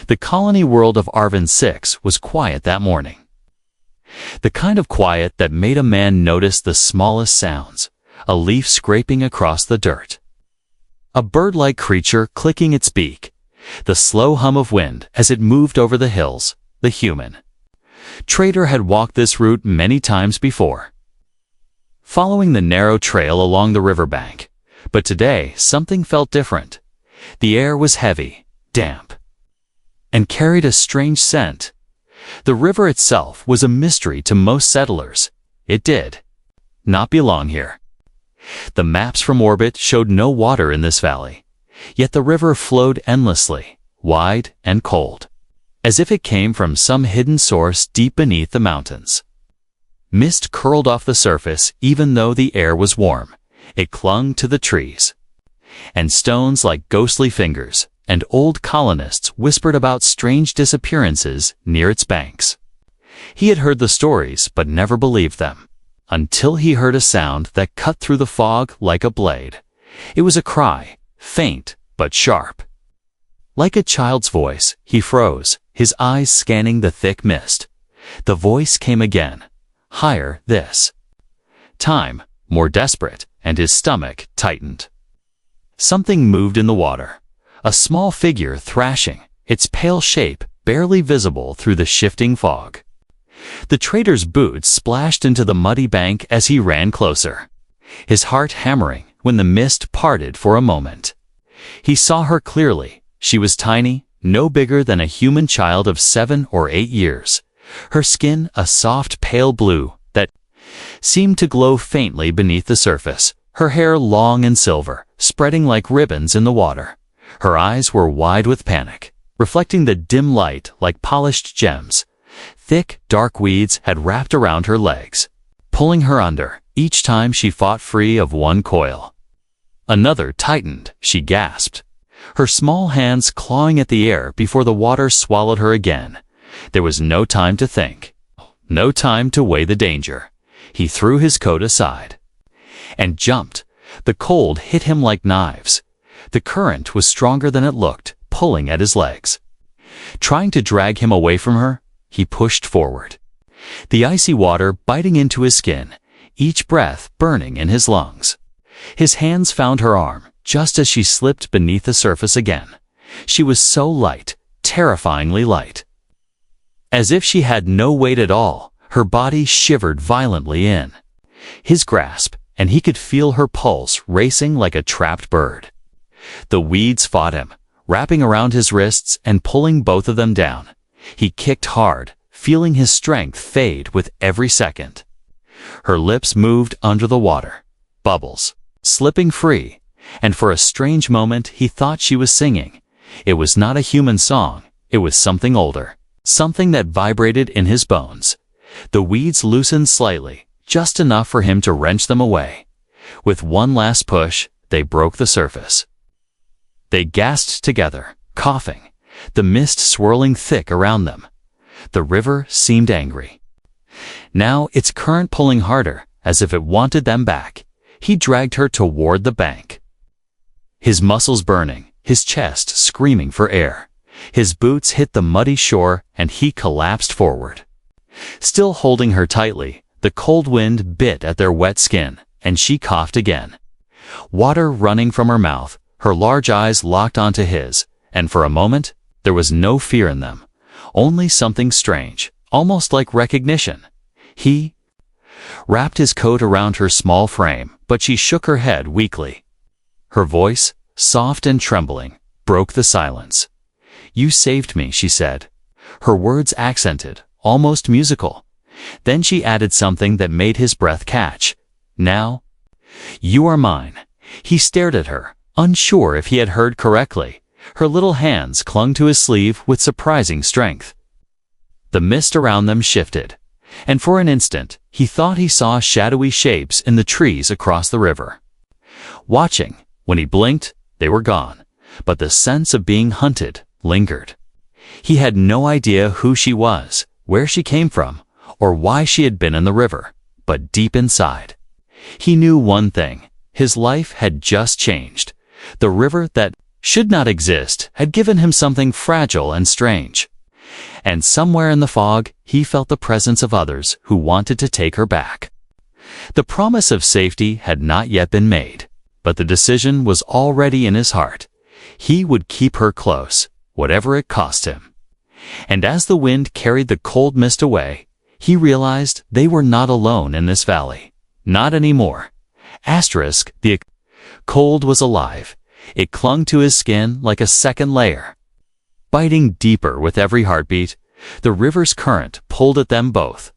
The colony world of Arvin 6 was quiet that morning. The kind of quiet that made a man notice the smallest sounds, a leaf scraping across the dirt, a bird-like creature clicking its beak, the slow hum of wind as it moved over the hills, the human. Trader had walked this route many times before, following the narrow trail along the riverbank, but today something felt different. The air was heavy, damp, and carried a strange scent. The river itself was a mystery to most settlers. It did not belong here. The maps from orbit showed no water in this valley, yet the river flowed endlessly, wide and cold, as if it came from some hidden source deep beneath the mountains. Mist curled off the surface even though the air was warm. It clung to the trees, and stones like ghostly fingers, and old colonists whispered about strange disappearances near its banks. He had heard the stories but never believed them, until he heard a sound that cut through the fog like a blade. It was a cry, faint but sharp. Like a child's voice, he froze, his eyes scanning the thick mist. The voice came again, higher this time, more desperate, and his stomach tightened. Something moved in the water, a small figure thrashing, its pale shape barely visible through the shifting fog. The trader's boots splashed into the muddy bank as he ran closer, his heart hammering when the mist parted for a moment. He saw her clearly. She was tiny, no bigger than a human child of 7 or 8 years, her skin a soft pale blue that seemed to glow faintly beneath the surface, her hair long and silver, spreading like ribbons in the water. Her eyes were wide with panic, reflecting the dim light like polished gems. Thick, dark weeds had wrapped around her legs, pulling her under each time she fought free of one coil. Another tightened, she gasped, her small hands clawing at the air before the water swallowed her again. There was no time to think, no time to weigh the danger. He threw his coat aside and jumped. The cold hit him like knives. The current was stronger than it looked, pulling at his legs. Trying to drag him away from her, he pushed forward, the icy water biting into his skin, each breath burning in his lungs. His hands found her arm just as she slipped beneath the surface again. She was so light, terrifyingly light. As if she had no weight at all, her body shivered violently in his grasp, and he could feel her pulse racing like a trapped bird. The weeds fought him, wrapping around his wrists and pulling both of them down. He kicked hard, feeling his strength fade with every second. Her lips moved under the water, bubbles, slipping free, and for a strange moment he thought she was singing. It was not a human song, it was something older, something that vibrated in his bones. The weeds loosened slightly, just enough for him to wrench them away. With one last push, they broke the surface. They gasped together, coughing, the mist swirling thick around them. The river seemed angry, now its current pulling harder, as if it wanted them back. He dragged her toward the bank, his muscles burning, his chest screaming for air. His boots hit the muddy shore and he collapsed forward. Still holding her tightly, the cold wind bit at their wet skin, and she coughed again. Water running from her mouth, her large eyes locked onto his, and for a moment, there was no fear in them, only something strange, almost like recognition. He wrapped his coat around her small frame, but she shook her head weakly. Her voice, soft and trembling, broke the silence. "You saved me," she said, her words accented, almost musical. Then she added something that made his breath catch. "Now, you are mine." He stared at her, unsure if he had heard correctly. Her little hands clung to his sleeve with surprising strength. The mist around them shifted, and for an instant, he thought he saw shadowy shapes in the trees across the river. Watching, when he blinked, they were gone, but the sense of being hunted lingered. He had no idea who she was, where she came from, or why she had been in the river, but deep inside, he knew one thing: his life had just changed. The river that should not exist, had given him something fragile and strange. And somewhere in the fog, he felt the presence of others who wanted to take her back. The promise of safety had not yet been made, but the decision was already in his heart. He would keep her close, whatever it cost him. And as the wind carried the cold mist away, he realized they were not alone in this valley. Not anymore. The cold was alive. It clung to his skin like a second layer. Biting deeper with every heartbeat, the river's current pulled at them both.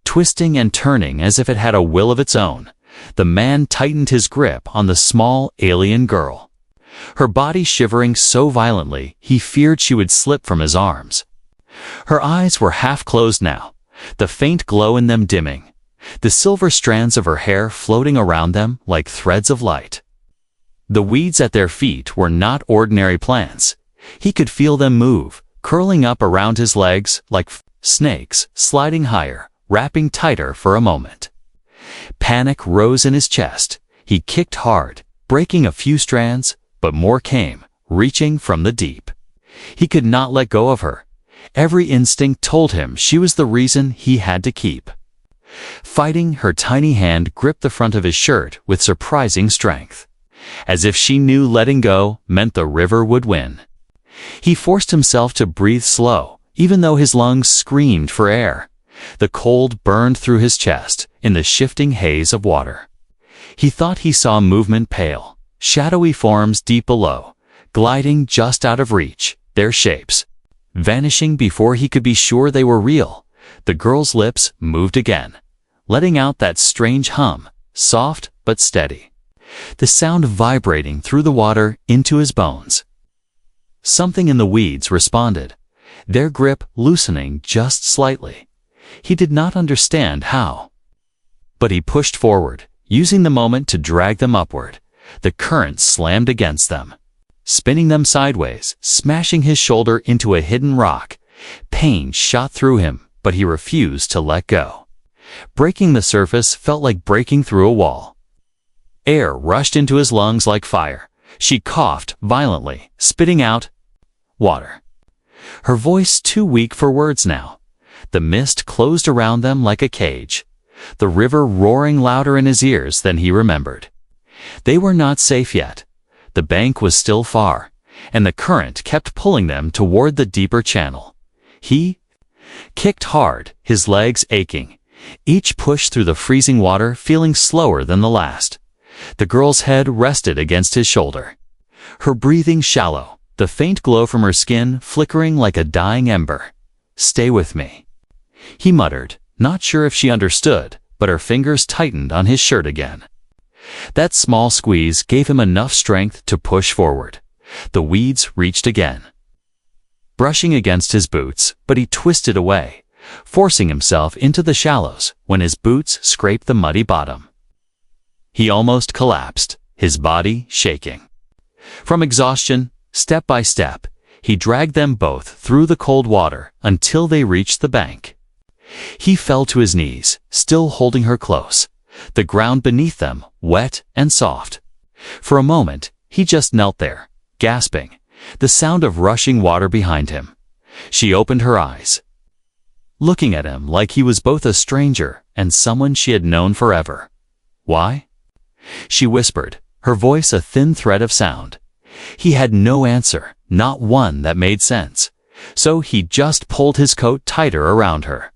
Twisting and turning as if it had a will of its own, the man tightened his grip on the small alien girl. Her body shivering so violently he feared she would slip from his arms. Her eyes were half closed now, the faint glow in them dimming, the silver strands of her hair floating around them like threads of light. The weeds at their feet were not ordinary plants. He could feel them move, curling up around his legs like snakes, sliding higher, wrapping tighter for a moment. Panic rose in his chest. He kicked hard, breaking a few strands, but more came, reaching from the deep. He could not let go of her. Every instinct told him she was the reason he had to keep. Fighting, her tiny hand gripped the front of his shirt with surprising strength, as if she knew letting go meant the river would win. He forced himself to breathe slow, even though his lungs screamed for air. The cold burned through his chest in the shifting haze of water. He thought he saw movement, pale, shadowy forms deep below, gliding just out of reach, their shapes vanishing before he could be sure they were real. The girl's lips moved again, letting out that strange hum, soft but steady, the sound vibrating through the water into his bones. Something in the weeds responded, their grip loosening just slightly. He did not understand how. But he pushed forward, using the moment to drag them upward. The current slammed against them, spinning them sideways, smashing his shoulder into a hidden rock. Pain shot through him, but he refused to let go. Breaking the surface felt like breaking through a wall. Air rushed into his lungs like fire. She coughed violently, spitting out water. Her voice too weak for words now. The mist closed around them like a cage, the river roaring louder in his ears than he remembered. They were not safe yet. The bank was still far, and the current kept pulling them toward the deeper channel. He kicked hard, his legs aching, each push through the freezing water feeling slower than the last. The girl's head rested against his shoulder, her breathing shallow, the faint glow from her skin flickering like a dying ember. "Stay with me," he muttered, not sure if she understood, but her fingers tightened on his shirt again. That small squeeze gave him enough strength to push forward. The weeds reached again, brushing against his boots, but he twisted away, forcing himself into the shallows when his boots scraped the muddy bottom. He almost collapsed, his body shaking. From exhaustion, step by step, he dragged them both through the cold water until they reached the bank. He fell to his knees, still holding her close, the ground beneath them wet and soft. For a moment, he just knelt there, gasping, the sound of rushing water behind him. She opened her eyes, looking at him like he was both a stranger and someone she had known forever. "Why?" she whispered, her voice a thin thread of sound. He had no answer, not one that made sense, so he just pulled his coat tighter around her.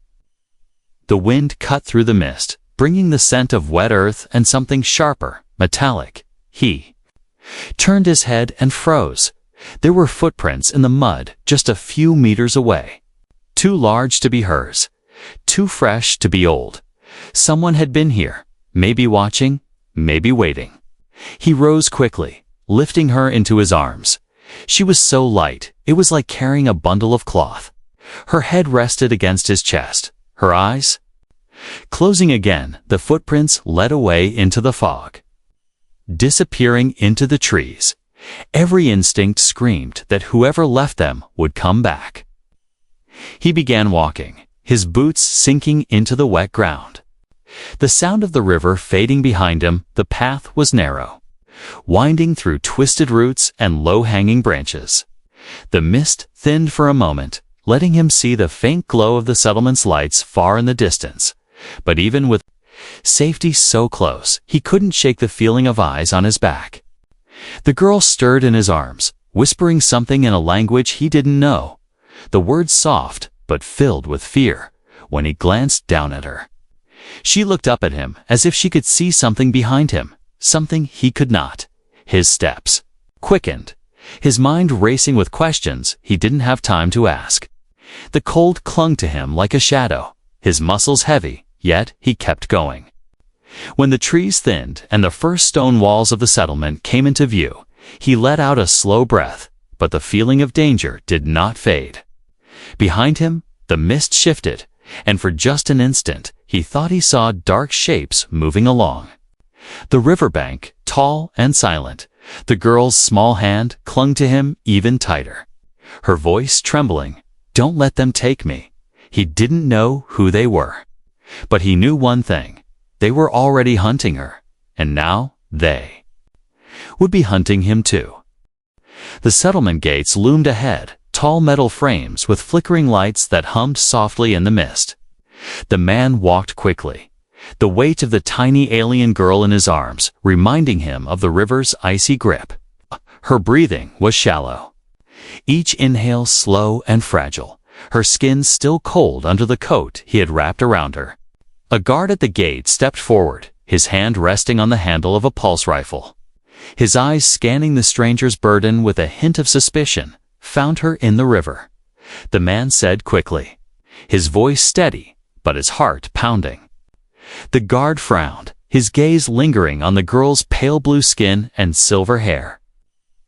The wind cut through the mist, bringing the scent of wet earth and something sharper, metallic. He turned his head and froze. There were footprints in the mud just a few meters away. Too large to be hers, too fresh to be old. Someone had been here, maybe watching, maybe waiting. He rose quickly, lifting her into his arms. She was so light, it was like carrying a bundle of cloth. Her head rested against his chest, her eyes closing again. The footprints led away into the fog, disappearing into the trees. Every instinct screamed that whoever left them would come back. He began walking, his boots sinking into the wet ground. The sound of the river fading behind him, the path was narrow. winding through twisted roots and low-hanging branches. The mist thinned for a moment, letting him see the faint glow of the settlement's lights far in the distance. But even with safety so close, he couldn't shake the feeling of eyes on his back. The girl stirred in his arms, whispering something in a language he didn't know. The words soft, but filled with fear, when he glanced down at her. She looked up at him as if she could see something behind him, something he could not. His steps quickened, his mind racing with questions he didn't have time to ask. The cold clung to him like a shadow, his muscles heavy, yet he kept going. When the trees thinned and the first stone walls of the settlement came into view, he let out a slow breath, but the feeling of danger did not fade. Behind him, the mist shifted, and for just an instant, he thought he saw dark shapes moving along. The riverbank, tall and silent, the girl's small hand clung to him even tighter. Her voice trembling, "Don't let them take me." He didn't know who they were. But he knew one thing. They were already hunting her, and now they would be hunting him too. The settlement gates loomed ahead, tall metal frames with flickering lights that hummed softly in the mist. The man walked quickly, the weight of the tiny alien girl in his arms reminding him of the river's icy grip. Her breathing was shallow, each inhale slow and fragile, her skin still cold under the coat he had wrapped around her. A guard at the gate stepped forward, his hand resting on the handle of a pulse rifle. His eyes scanning the stranger's burden with a hint of suspicion, found her in the river. The man said quickly, his voice steady, but his heart pounding. The guard frowned, his gaze lingering on the girl's pale blue skin and silver hair.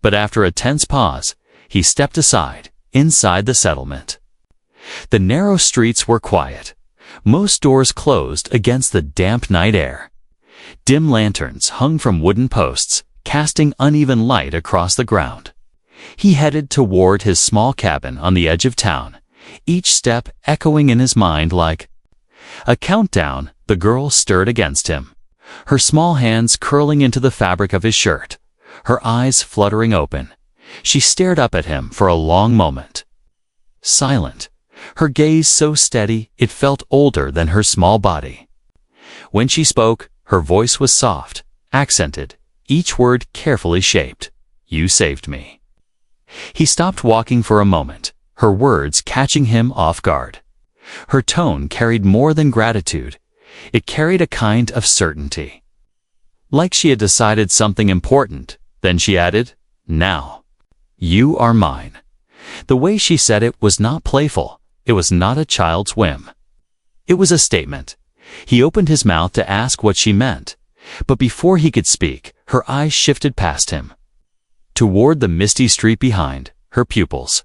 But after a tense pause, he stepped aside, inside the settlement. The narrow streets were quiet, most doors closed against the damp night air. Dim lanterns hung from wooden posts, casting uneven light across the ground. He headed toward his small cabin on the edge of town, each step echoing in his mind like a countdown. The girl stirred against him, her small hands curling into the fabric of his shirt, her eyes fluttering open. She stared up at him for a long moment. Silent, her gaze so steady it felt older than her small body. When she spoke, her voice was soft, accented, each word carefully shaped. "You saved me." He stopped walking for a moment, her words catching him off guard. Her tone carried more than gratitude. It carried a kind of certainty. Like she had decided something important, then she added, "Now, you are mine." The way she said it was not playful. It was not a child's whim. It was a statement. He opened his mouth to ask what she meant, but before he could speak, her eyes shifted past him, toward the misty street behind. Her pupils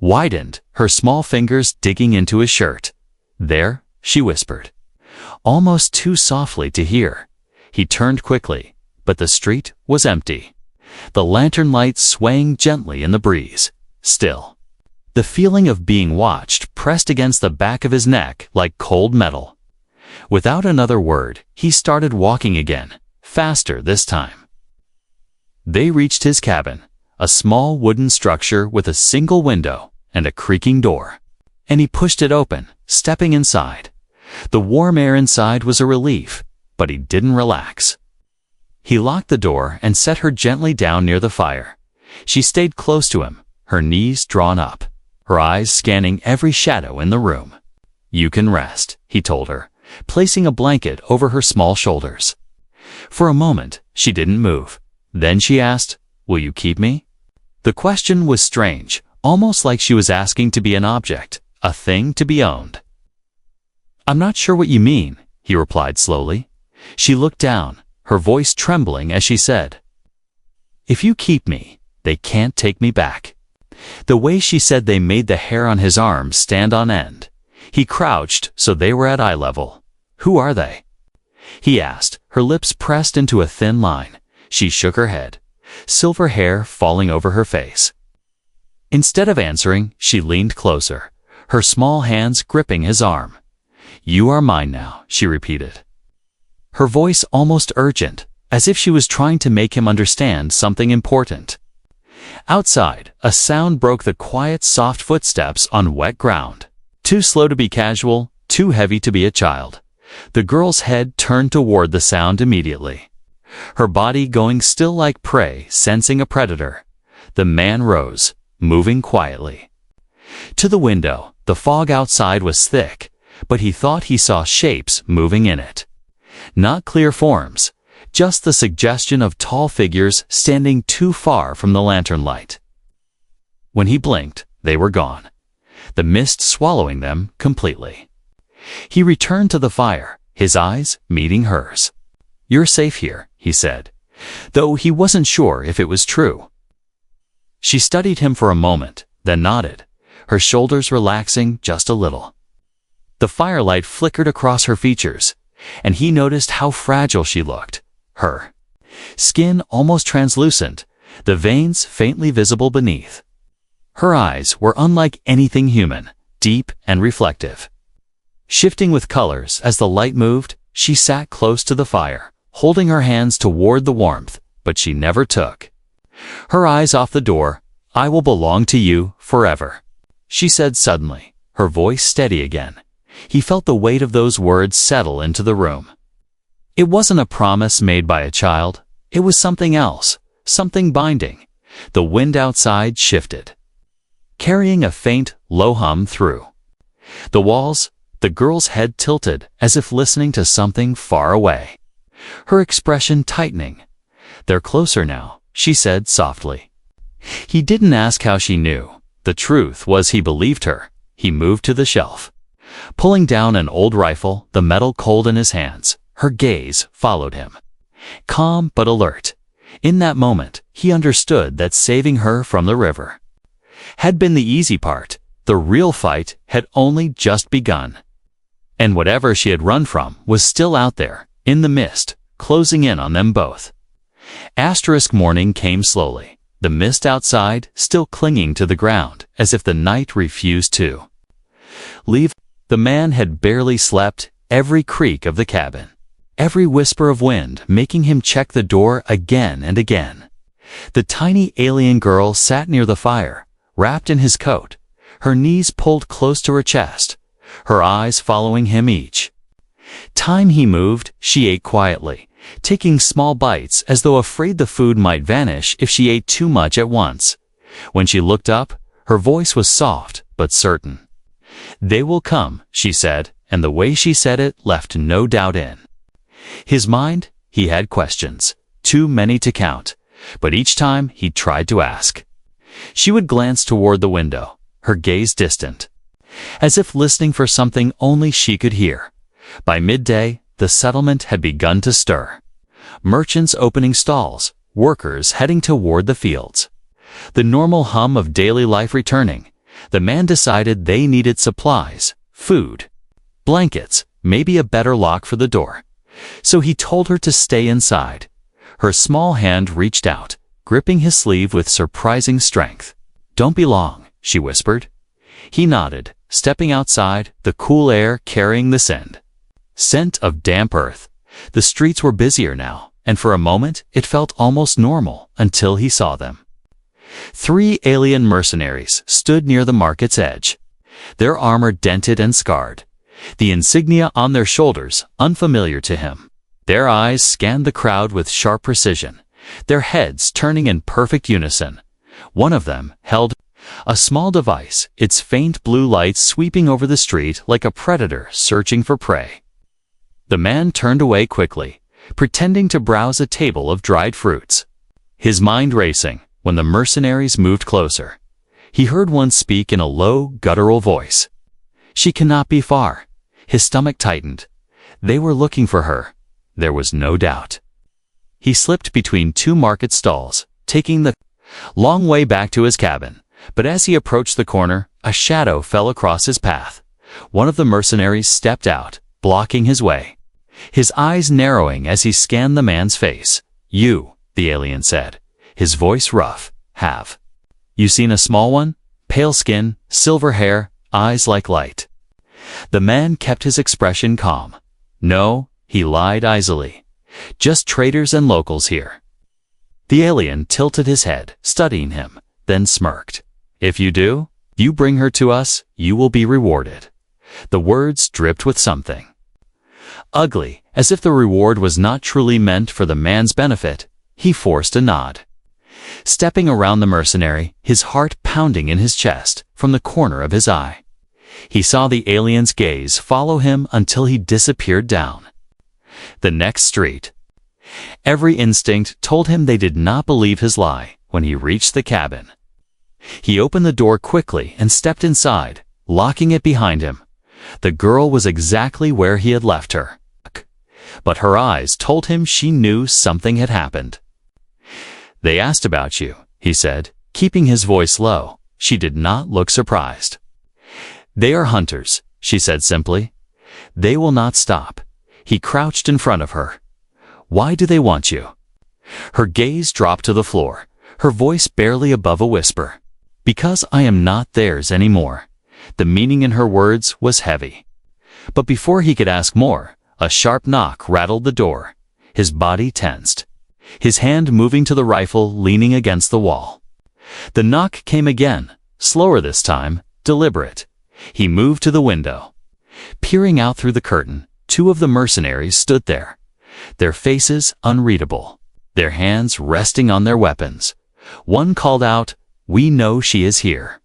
widened, her small fingers digging into his shirt. "There," she whispered, almost too softly to hear. He turned quickly, but the street was empty, the lantern light swaying gently in the breeze. Still, the feeling of being watched pressed against the back of his neck like cold metal. Without another word, he started walking again, faster this time. They reached his cabin, a small wooden structure with a single window and a creaking door. And he pushed it open, stepping inside. The warm air inside was a relief, but he didn't relax. He locked the door and set her gently down near the fire. She stayed close to him, her knees drawn up, her eyes scanning every shadow in the room. "You can rest," he told her, placing a blanket over her small shoulders. For a moment, she didn't move. Then she asked, "Will you keep me?" The question was strange, almost like she was asking to be an object, a thing to be owned. "I'm not sure what you mean," he replied slowly. She looked down, her voice trembling as she said, "If you keep me, they can't take me back." The way she said they made the hair on his arms stand on end. He crouched so they were at eye level. "Who are they?" he asked, her lips pressed into a thin line. She shook her head, silver hair falling over her face. Instead of answering, she leaned closer, her small hands gripping his arm. "You are mine now," she repeated, her voice almost urgent, as if she was trying to make him understand something important. Outside, a sound broke the quiet, soft footsteps on wet ground. Too slow to be casual, too heavy to be a child. The girl's head turned toward the sound immediately. Her body going still like prey, sensing a predator. The man rose, moving quietly. To the window, the fog outside was thick, but he thought he saw shapes moving in it. Not clear forms, just the suggestion of tall figures standing too far from the lantern light. When he blinked, they were gone, the mist swallowing them completely. He returned to the fire, his eyes meeting hers. "You're safe here," he said, though he wasn't sure if it was true. She studied him for a moment, then nodded, her shoulders relaxing just a little. The firelight flickered across her features, and he noticed how fragile she looked. Her skin almost translucent, the veins faintly visible beneath. Her eyes were unlike anything human, deep and reflective. Shifting with colors as the light moved, she sat close to the fire, holding her hands toward the warmth, but she never took. Her eyes off the door. "I will belong to you forever," she said suddenly, her voice steady again. He felt the weight of those words settle into the room. It wasn't a promise made by a child. It was something else, something binding. The wind outside shifted, carrying a faint, low hum through the walls. The girl's head tilted as if listening to something far away. Her expression tightening. "They're closer now," she said softly. He didn't ask how she knew. The truth was he believed her. He moved to the shelf, pulling down an old rifle, the metal cold in his hands. Her gaze followed him, calm but alert. In that moment, he understood that saving her from the river had been the easy part. The real fight had only just begun. And whatever she had run from was still out there, in the mist, closing in on them both. Morning came slowly, the mist outside still clinging to the ground, as if the night refused to leave. The man had barely slept, every creak of the cabin, every whisper of wind making him check the door again and again. The tiny alien girl sat near the fire, wrapped in his coat, her knees pulled close to her chest, her eyes following him each time he moved. She ate quietly, taking small bites as though afraid the food might vanish if she ate too much at once. When she looked up, her voice was soft but certain. "They will come," she said, and the way she said it left no doubt in his mind. He had questions, too many to count, but each time he tried to ask, she would glance toward the window, her gaze distant, as if listening for something only she could hear. By midday, the settlement had begun to stir. Merchants opening stalls, workers heading toward the fields. The normal hum of daily life returning. The man decided they needed supplies, food, blankets, maybe a better lock for the door. So he told her to stay inside. Her small hand reached out, gripping his sleeve with surprising strength. "Don't be long," she whispered. He nodded, stepping outside, the cool air carrying the scent of damp earth. The streets were busier now, and for a moment it felt almost normal until he saw them. 3 alien mercenaries stood near the market's edge, their armor dented and scarred, the insignia on their shoulders unfamiliar to him. Their eyes scanned the crowd with sharp precision, their heads turning in perfect unison. One of them held a small device, its faint blue light sweeping over the street like a predator searching for prey. The man turned away quickly, pretending to browse a table of dried fruits, his mind racing. When the mercenaries moved closer, he heard one speak in a low, guttural voice. "She cannot be far." His stomach tightened. They were looking for her. There was no doubt. He slipped between 2 market stalls, taking the long way back to his cabin. But as he approached the corner, a shadow fell across his path. One of the mercenaries stepped out, blocking his way, his eyes narrowing as he scanned the man's face. "You," the alien said, his voice rough. "Have you seen a small one? Pale skin, silver hair, eyes like light." The man kept his expression calm. "No," he lied easily. Just traders and locals here." The alien tilted his head, studying him, then smirked. "If you do, you bring her to us, you will be rewarded." The words dripped with something ugly, as if the reward was not truly meant for the man's benefit. He forced a nod. Stepping around the mercenary, his heart pounding in his chest, from the corner of his eye, he saw the alien's gaze follow him until he disappeared down the next street. Every instinct told him they did not believe his lie when he reached the cabin. He opened the door quickly and stepped inside, locking it behind him. The girl was exactly where he had left her, but her eyes told him she knew something had happened. "They asked about you," he said, keeping his voice low. She did not look surprised. "They are hunters," she said simply. "They will not stop." He crouched in front of her. "Why do they want you?" Her gaze dropped to the floor, her voice barely above a whisper. "Because I am not theirs anymore." The meaning in her words was heavy. But before he could ask more, a sharp knock rattled the door. His body tensed, his hand moving to the rifle leaning against the wall. The knock came again, slower this time, deliberate. He moved to the window. Peering out through the curtain, two of the mercenaries stood there, their faces unreadable, their hands resting on their weapons. One called out, "We know she is here."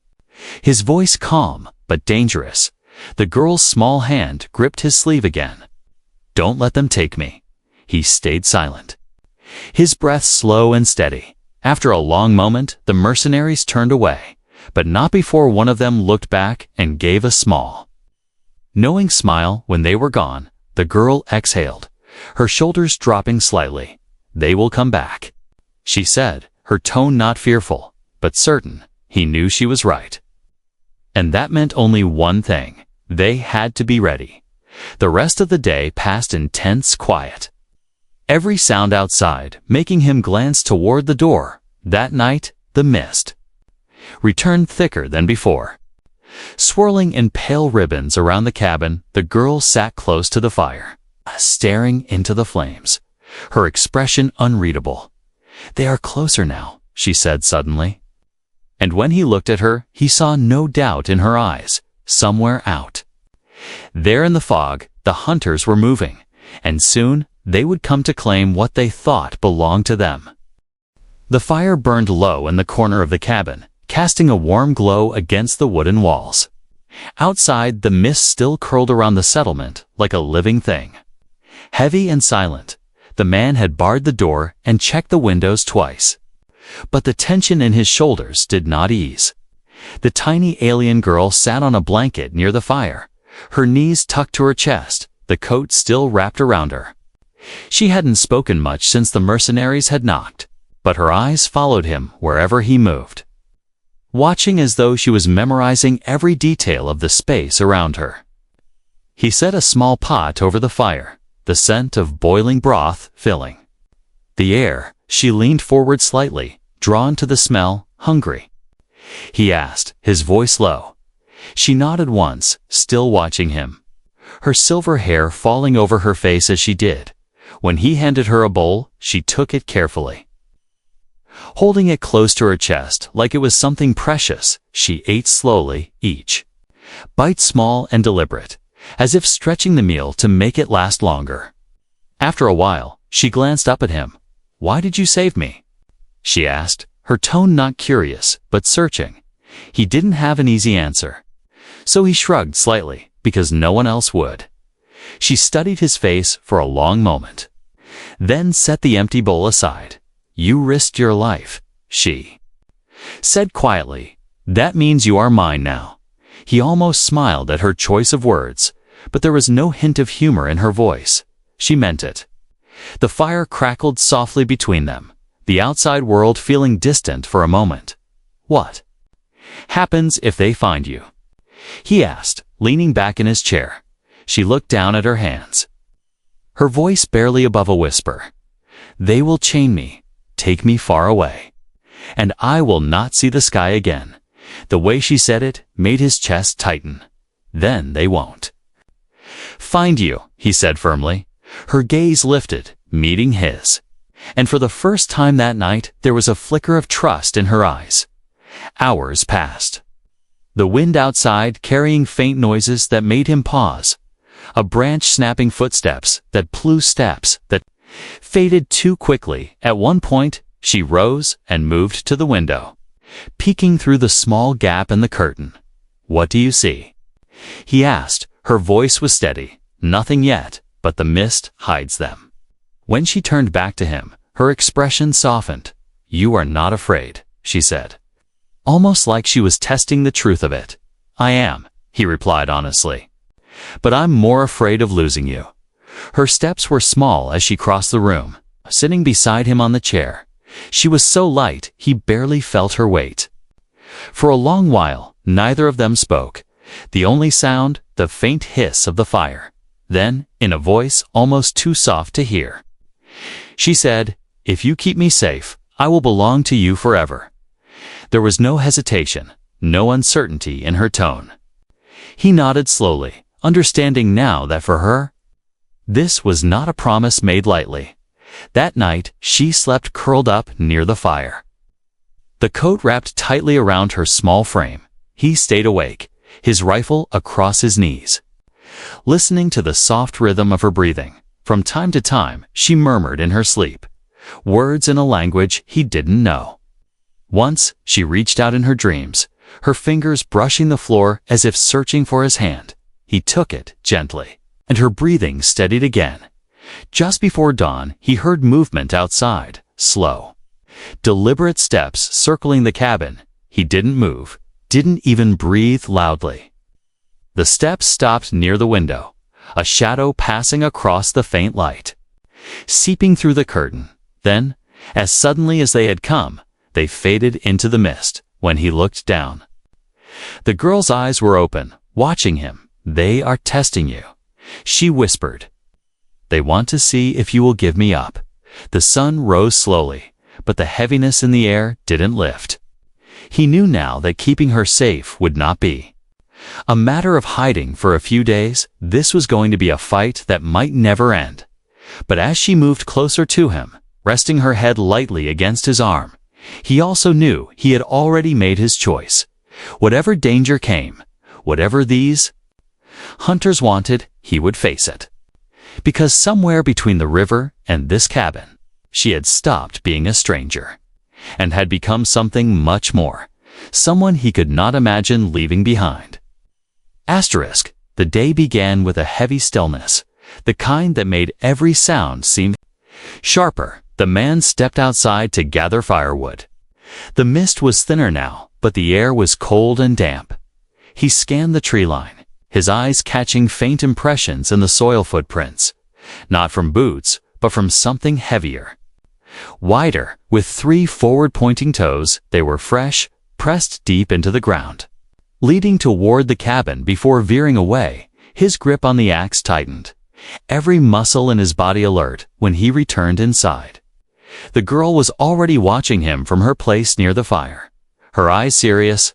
His voice calm, but dangerous. The girl's small hand gripped his sleeve again. "Don't let them take me." He stayed silent, his breath slow and steady. After a long moment, the mercenaries turned away, but not before one of them looked back and gave a small, knowing smile. When they were gone, the girl exhaled, her shoulders dropping slightly. "They will come back," she said, her tone not fearful, but certain. He knew she was right. And that meant only one thing. They had to be ready. The rest of the day passed in tense quiet, every sound outside making him glance toward the door. That night, the mist returned thicker than before, swirling in pale ribbons around the cabin. The girl sat close to the fire, staring into the flames, her expression unreadable. "They are closer now," she said suddenly. And when he looked at her, he saw no doubt in her eyes. Somewhere out there in the fog, the hunters were moving, and soon they would come to claim what they thought belonged to them. The fire burned low in the corner of the cabin, casting a warm glow against the wooden walls. Outside, the mist still curled around the settlement like a living thing. Heavy and silent, the man had barred the door and checked the windows twice. But the tension in his shoulders did not ease. The tiny alien girl sat on a blanket near the fire, her knees tucked to her chest, the coat still wrapped around her. She hadn't spoken much since the mercenaries had knocked, but her eyes followed him wherever he moved, watching as though she was memorizing every detail of the space around her. He set a small pot over the fire, the scent of boiling broth filling the air. She leaned forward slightly, drawn to the smell, hungry. He asked, his voice low. She nodded once, still watching him, her silver hair falling over her face as she did. When he handed her a bowl, she took it carefully. Holding it close to her chest like it was something precious, she ate slowly, each bite small and deliberate, as if stretching the meal to make it last longer. After a while, she glanced up at him. "Why did you save me?" she asked, her tone not curious, but searching. He didn't have an easy answer, so he shrugged slightly, because no one else would. She studied his face for a long moment, then set the empty bowl aside. "You risked your life," she said quietly. "That means you are mine now." He almost smiled at her choice of words, but there was no hint of humor in her voice. She meant it. The fire crackled softly between them, the outside world feeling distant for a moment. "What happens if they find you?" he asked, leaning back in his chair. She looked down at her hands, her voice barely above a whisper. "They will chain me, take me far away, and I will not see the sky again." The way she said it made his chest tighten. "Then they won't find you," he said firmly. Her gaze lifted, meeting his. And for the first time that night, there was a flicker of trust in her eyes. Hours passed. The wind outside carrying faint noises that made him pause. A branch snapping footsteps that blew steps that faded too quickly. At one point, she rose and moved to the window, peeking through the small gap in the curtain. "What do you see?" he asked. Her voice was steady. "Nothing yet, but the mist hides them." When she turned back to him, her expression softened. "You are not afraid," she said, almost like she was testing the truth of it. "I am," he replied honestly. "But I'm more afraid of losing you." Her steps were small as she crossed the room, sitting beside him on the chair. She was so light, he barely felt her weight. For a long while, neither of them spoke. The only sound, the faint hiss of the fire. Then, in a voice almost too soft to hear, she said, "If you keep me safe, I will belong to you forever." There was no hesitation, no uncertainty in her tone. He nodded slowly, understanding now that for her, this was not a promise made lightly. That night, she slept curled up near the fire, the coat wrapped tightly around her small frame. He stayed awake, his rifle across his knees, listening to the soft rhythm of her breathing. From time to time, she murmured in her sleep, words in a language he didn't know. Once, she reached out in her dreams, her fingers brushing the floor as if searching for his hand. He took it gently, and her breathing steadied again. Just before dawn, he heard movement outside, slow, deliberate steps circling the cabin. He didn't move, didn't even breathe loudly. The steps stopped near the window, a shadow passing across the faint light, seeping through the curtain. Then, as suddenly as they had come, they faded into the mist. When he looked down, the girl's eyes were open, watching him. "They are testing you," she whispered. "They want to see if you will give me up." The sun rose slowly, but the heaviness in the air didn't lift. He knew now that keeping her safe would not be a matter of hiding for a few days. This was going to be a fight that might never end. But as she moved closer to him, resting her head lightly against his arm, he also knew he had already made his choice. Whatever danger came, whatever these hunters wanted, he would face it. Because somewhere between the river and this cabin, she had stopped being a stranger, and had become something much more, someone he could not imagine leaving behind. Asterisk, the day began with a heavy stillness, the kind that made every sound seem sharper. The man stepped outside to gather firewood. The mist was thinner now, but the air was cold and damp. He scanned the tree line, his eyes catching faint impressions in the soil footprints, not from boots, but from something heavier, wider, with 3 forward-pointing toes. They were fresh, pressed deep into the ground, leading toward the cabin. Before veering away, his grip on the axe tightened, every muscle in his body alert. When he returned inside, the girl was already watching him from her place near the fire, her eyes serious.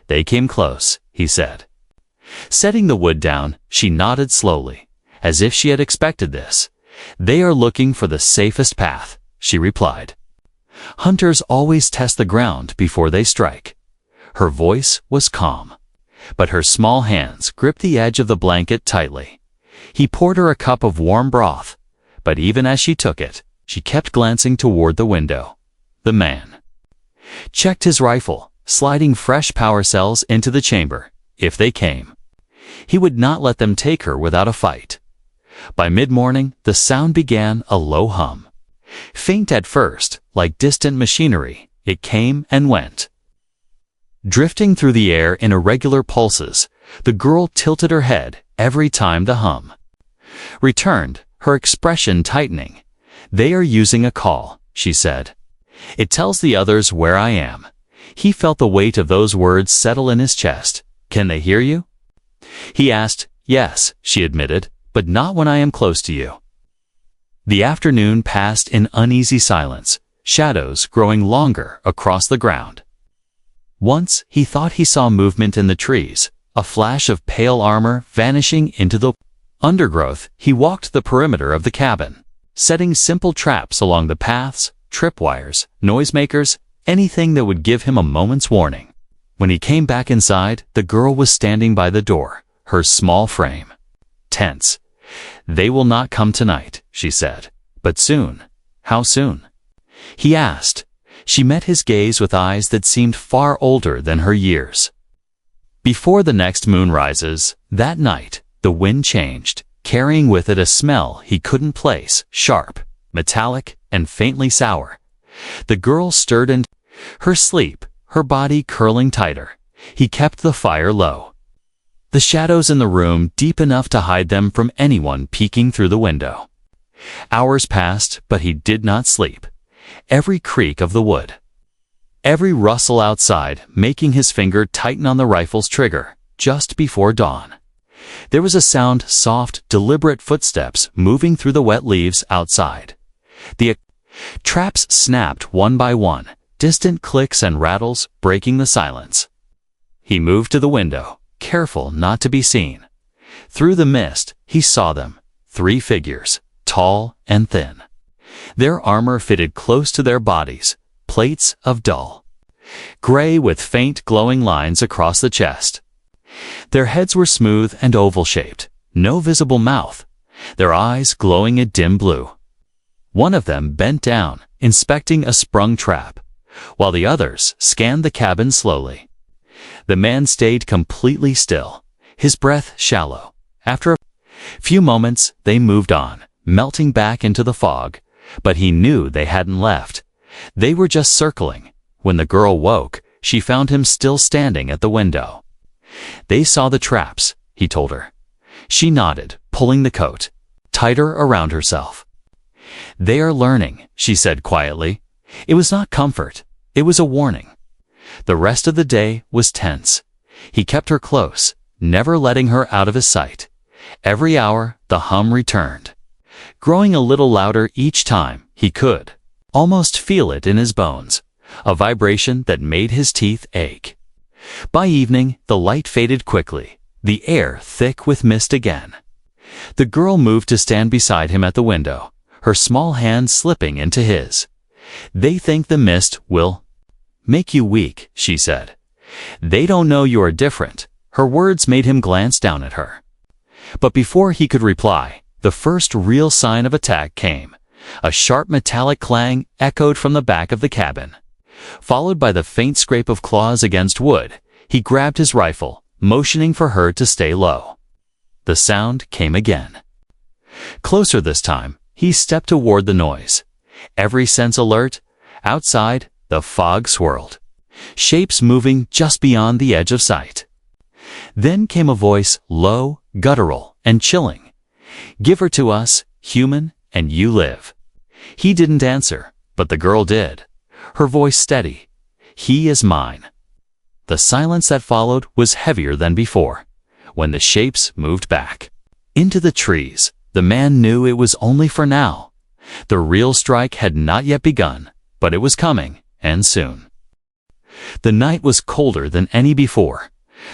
"They came close," he said. Setting the wood down, she nodded slowly, as if she had expected this. "They are looking for the safest path," she replied. "Hunters always test the ground before they strike." Her voice was calm, but her small hands gripped the edge of the blanket tightly. He poured her a cup of warm broth, but even as she took it, she kept glancing toward the window. The man checked his rifle, sliding fresh power cells into the chamber. If they came, he would not let them take her without a fight. By mid-morning, the sound began, a low hum. Faint at first, like distant machinery, it came and went, drifting through the air in irregular pulses. The girl tilted her head every time the hum returned, her expression tightening. "They are using a call," she said. "It tells the others where I am." He felt the weight of those words settle in his chest. "Can they hear you?" he asked. "Yes," she admitted, "but not when I am close to you." The afternoon passed in uneasy silence, shadows growing longer across the ground. Once, he thought he saw movement in the trees, a flash of pale armor vanishing into the undergrowth. He walked the perimeter of the cabin, setting simple traps along the paths, tripwires, noisemakers, anything that would give him a moment's warning. When he came back inside, the girl was standing by the door, her small frame tense. "They will not come tonight," she said. "But soon." "How soon?" he asked. She met his gaze with eyes that seemed far older than her years. Before the next moon rises, that night, the wind changed, carrying with it a smell he couldn't place, sharp, metallic, and faintly sour. The girl stirred in her sleep, her body curling tighter. He kept the fire low, the shadows in the room deep enough to hide them from anyone peeking through the window. Hours passed, but he did not sleep. Every creak of the wood, every rustle outside, making his finger tighten on the rifle's trigger, just before dawn. There was a sound, soft, deliberate footsteps moving through the wet leaves outside. The traps snapped one by one, distant clicks and rattles breaking the silence. He moved to the window, careful not to be seen. Through the mist, he saw them, 3 figures, tall and thin. Their armor fitted close to their bodies, plates of dull gray with faint glowing lines across the chest. Their heads were smooth and oval-shaped, no visible mouth, their eyes glowing a dim blue. One of them bent down, inspecting a sprung trap, while the others scanned the cabin slowly. The man stayed completely still, his breath shallow. After a few moments, they moved on, melting back into the fog, but he knew they hadn't left. They were just circling. When the girl woke, she found him still standing at the window. "They saw the traps," he told her. She nodded, pulling the coat tighter around herself. "They are learning," she said quietly. It was not comfort, it was a warning. The rest of the day was tense. He kept her close, never letting her out of his sight. Every hour, the hum returned, growing a little louder each time he could almost feel it in his bones, a vibration that made his teeth ache. By evening, the light faded quickly, the air thick with mist again. The girl moved to stand beside him at the window, her small hand slipping into his. "They think the mist will make you weak," she said. "They don't know you are different." Her words made him glance down at her. But before he could reply, the first real sign of attack came. A sharp metallic clang echoed from the back of the cabin. Followed by the faint scrape of claws against wood, he grabbed his rifle, motioning for her to stay low. The sound came again. Closer this time, he stepped toward the noise. Every sense alert. Outside, the fog swirled, shapes moving just beyond the edge of sight. Then came a voice, low, guttural, and chilling. "Give her to us, human, and you live." He didn't answer, but the girl did. Her voice steady. "He is mine." The silence that followed was heavier than before. When the shapes moved back into the trees, the man knew it was only for now. The real strike had not yet begun, but it was coming, and soon. The night was colder than any before.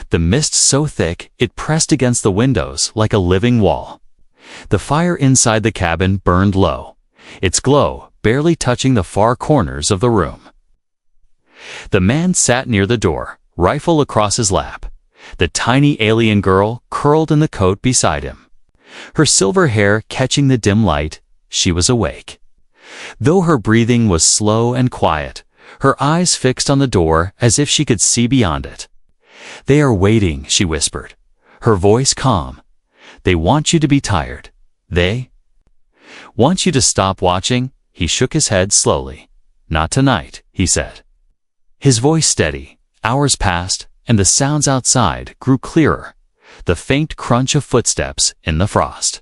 The mist so thick it pressed against the windows like a living wall. The fire inside the cabin burned low, its glow barely touching the far corners of the room. The man sat near the door, rifle across his lap. The tiny alien girl curled in the coat beside him, her silver hair catching the dim light. She was awake, though her breathing was slow and quiet, her eyes fixed on the door as if she could see beyond it. "They are waiting," she whispered, her voice calm. "They want you to be tired. They want you to stop watching." He shook his head slowly. "Not tonight," he said. His voice steady. Hours passed, and the sounds outside grew clearer. The faint crunch of footsteps in the frost,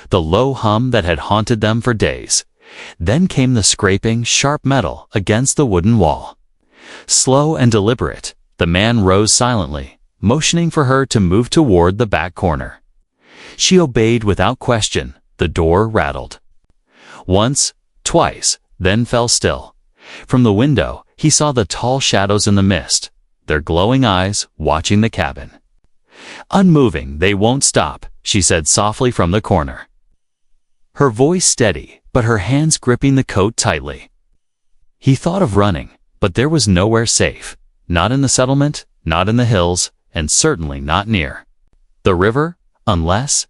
the low hum that had haunted them for days. Then came the scraping, sharp metal against the wooden wall. Slow and deliberate, the man rose silently, motioning for her to move toward the back corner. She obeyed without question. The door rattled. Once, twice, then fell still. From the window, he saw the tall shadows in the mist, their glowing eyes watching the cabin. "Unmoving, they won't stop," she said softly from the corner. Her voice steady, but her hands gripping the coat tightly. He thought of running, but there was nowhere safe. Not in the settlement, not in the hills, and certainly not near the river, unless...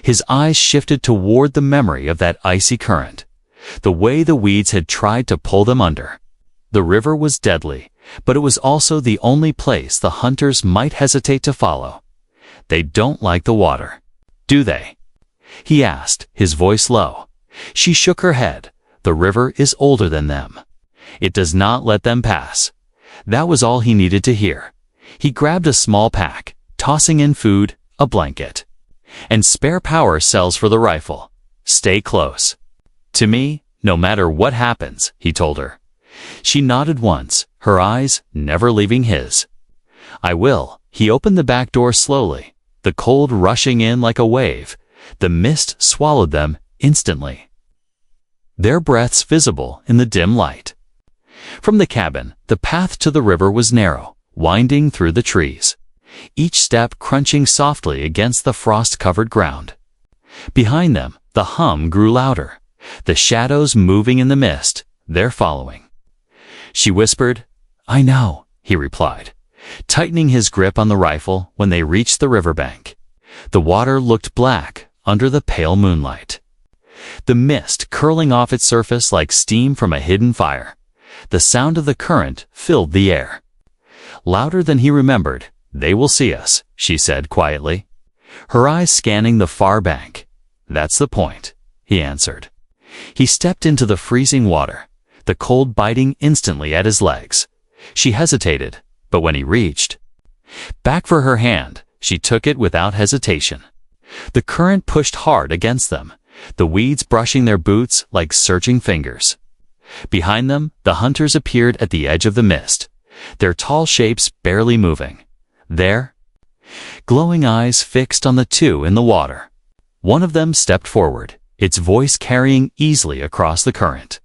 His eyes shifted toward the memory of that icy current, the way the weeds had tried to pull them under. The river was deadly, but it was also the only place the hunters might hesitate to follow. They don't like the water, do they? He asked, his voice low. She shook her head. The river is older than them. It does not let them pass. That was all he needed to hear. He grabbed a small pack, tossing in food, a blanket, and spare power cells for the rifle. Stay close to me, no matter what happens, he told her. She nodded once, her eyes never leaving his. I will. He opened the back door slowly, the cold rushing in like a wave. The mist swallowed them instantly, their breaths visible in the dim light. From the cabin, the path to the river was narrow, winding through the trees, each step crunching softly against the frost-covered ground. Behind them, the hum grew louder, the shadows moving in the mist, their following. She whispered, I know, he replied, tightening his grip on the rifle when they reached the riverbank. The water looked black under the pale moonlight, the mist curling off its surface like steam from a hidden fire. The sound of the current filled the air. Louder than he remembered. They will see us, she said quietly, her eyes scanning the far bank. That's the point, he answered. He stepped into the freezing water, the cold biting instantly at his legs. She hesitated, but when he reached back for her hand, she took it without hesitation. The current pushed hard against them, the weeds brushing their boots like searching fingers. Behind them, the hunters appeared at the edge of the mist, their tall shapes barely moving. There, glowing eyes fixed on the two in the water. One of them stepped forward, its voice carrying easily across the current.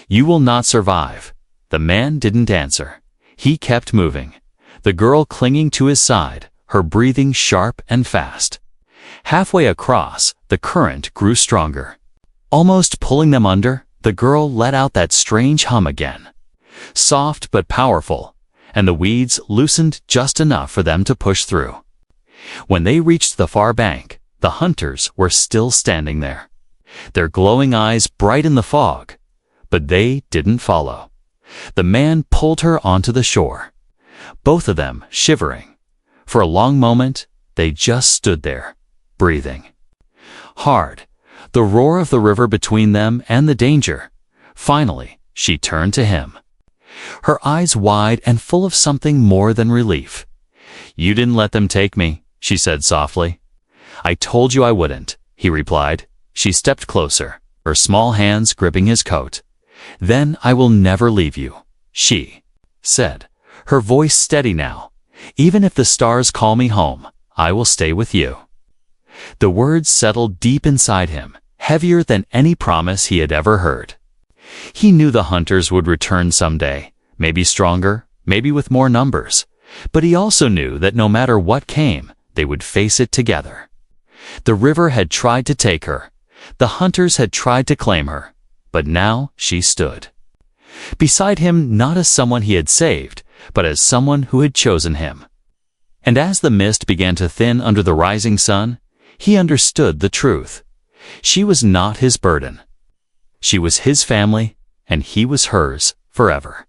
You will not survive. The man didn't answer. He kept moving, the girl clinging to his side, her breathing sharp and fast. Halfway across, the current grew stronger, almost pulling them under. The girl let out that strange hum again, soft but powerful, and the weeds loosened just enough for them to push through. When they reached the far bank, the hunters were still standing there, their glowing eyes bright in the fog, but they didn't follow. The man pulled her onto the shore, both of them shivering. For a long moment, they just stood there, breathing hard, the roar of the river between them and the danger. Finally, she turned to him, her eyes wide and full of something more than relief. You didn't let them take me, she said softly. I told you I wouldn't, he replied. She stepped closer, her small hands gripping his coat. Then I will never leave you, she said, her voice steady now. Even if the stars call me home, I will stay with you. The words settled deep inside him, heavier than any promise he had ever heard. He knew the hunters would return someday, maybe stronger, maybe with more numbers. But he also knew that no matter what came, they would face it together. The river had tried to take her. The hunters had tried to claim her. But now she stood beside him, not as someone he had saved, but as someone who had chosen him. And as the mist began to thin under the rising sun, he understood the truth. She was not his burden. She was his family, and he was hers forever.